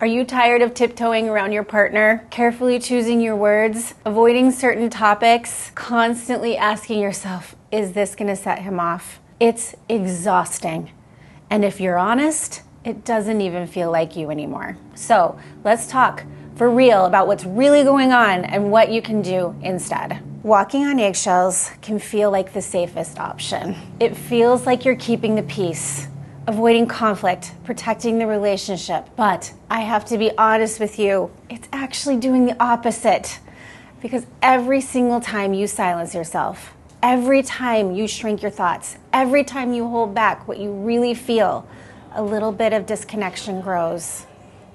Are you tired of tiptoeing around your partner, carefully choosing your words, avoiding certain topics, constantly asking yourself, is this going to set him off? It's exhausting. And if you're honest, it doesn't even feel like you anymore. So let's talk for real about what's really going on and what you can do instead. Walking on eggshells can feel like the safest option. It feels like you're keeping the peace, avoiding conflict, protecting the relationship. But I have to be honest with you, it's actually doing the opposite. Because every single time you silence yourself, every time you shrink your thoughts, every time you hold back what you really feel, a little bit of disconnection grows.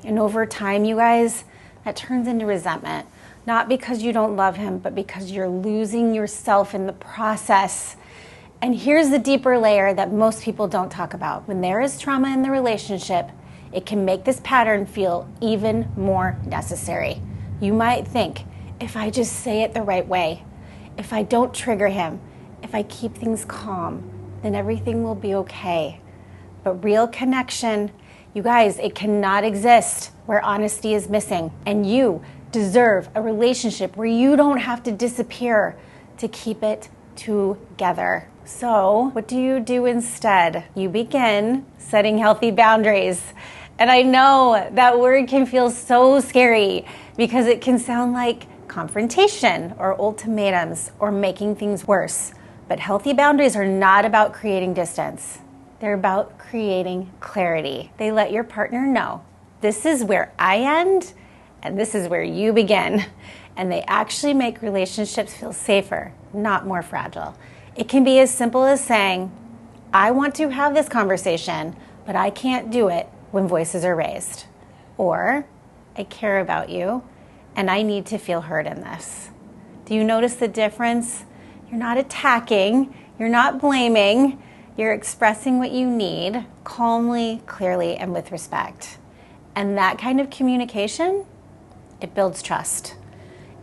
And over time, you guys, that turns into resentment. Not because you don't love him, but because you're losing yourself in the process. And here's the deeper layer that most people don't talk about. When there is trauma in the relationship, it can make this pattern feel even more necessary. You might think, if I just say it the right way, if I don't trigger him, if I keep things calm, then everything will be okay. But real connection, you guys, it cannot exist where honesty is missing. And you deserve a relationship where you don't have to disappear to keep it together. So what do you do instead? You begin setting healthy boundaries. And I know that word can feel so scary because it can sound like confrontation or ultimatums or making things worse. But healthy boundaries are not about creating distance. They're about creating clarity. They let your partner know, this is where I end and this is where you begin. And they actually make relationships feel safer, not more fragile. It can be as simple as saying, I want to have this conversation, but I can't do it when voices are raised. Or, I care about you and I need to feel heard in this. Do you notice the difference? You're not attacking, you're not blaming, you're expressing what you need calmly, clearly, and with respect. And that kind of communication, it builds trust,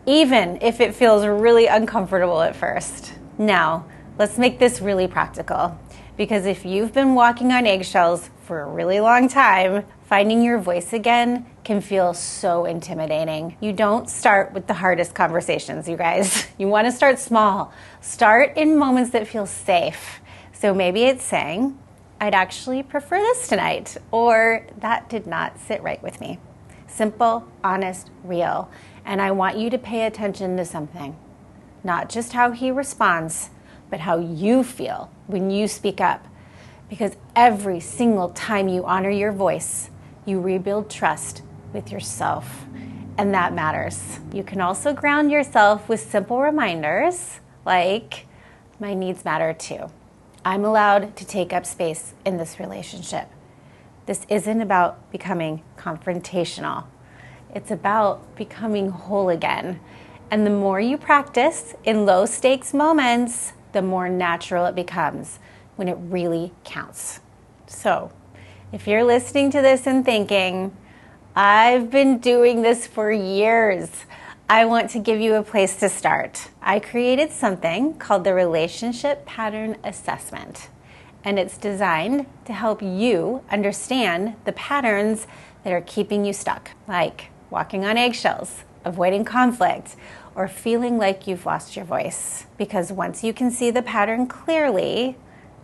even if it feels really uncomfortable at first. Now, let's make this really practical, because if you've been walking on eggshells for a really long time, finding your voice again can feel so intimidating. You don't start with the hardest conversations, you guys. You want to start small. Start in moments that feel safe. So maybe it's saying, I'd actually prefer this tonight, or that did not sit right with me. Simple, honest, real. And I want you to pay attention to something. Not just how he responds, but how you feel when you speak up. Because every single time you honor your voice, you rebuild trust with yourself. And that matters. You can also ground yourself with simple reminders like, my needs matter too. I'm allowed to take up space in this relationship. This isn't about becoming confrontational. It's about becoming whole again. And the more you practice in low stakes moments, the more natural it becomes when it really counts. So, if you're listening to this and thinking, I've been doing this for years, I want to give you a place to start. I created something called the Relationship Pattern Assessment, and it's designed to help you understand the patterns that are keeping you stuck, like walking on eggshells, avoiding conflict, or feeling like you've lost your voice. Because once you can see the pattern clearly,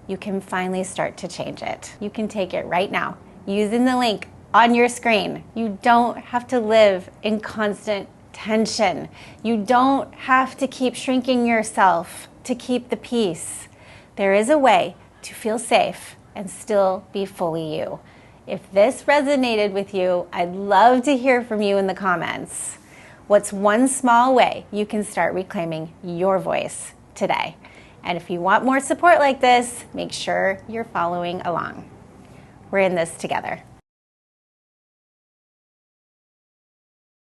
you can finally start to change it. You can take it right now using the link on your screen. You don't have to live in constant tension. You don't have to keep shrinking yourself to keep the peace. There is a way to feel safe and still be fully you. If this resonated with you, I'd love to hear from you in the comments. What's one small way you can start reclaiming your voice today? And if you want more support like this, make sure you're following along. We're in this together.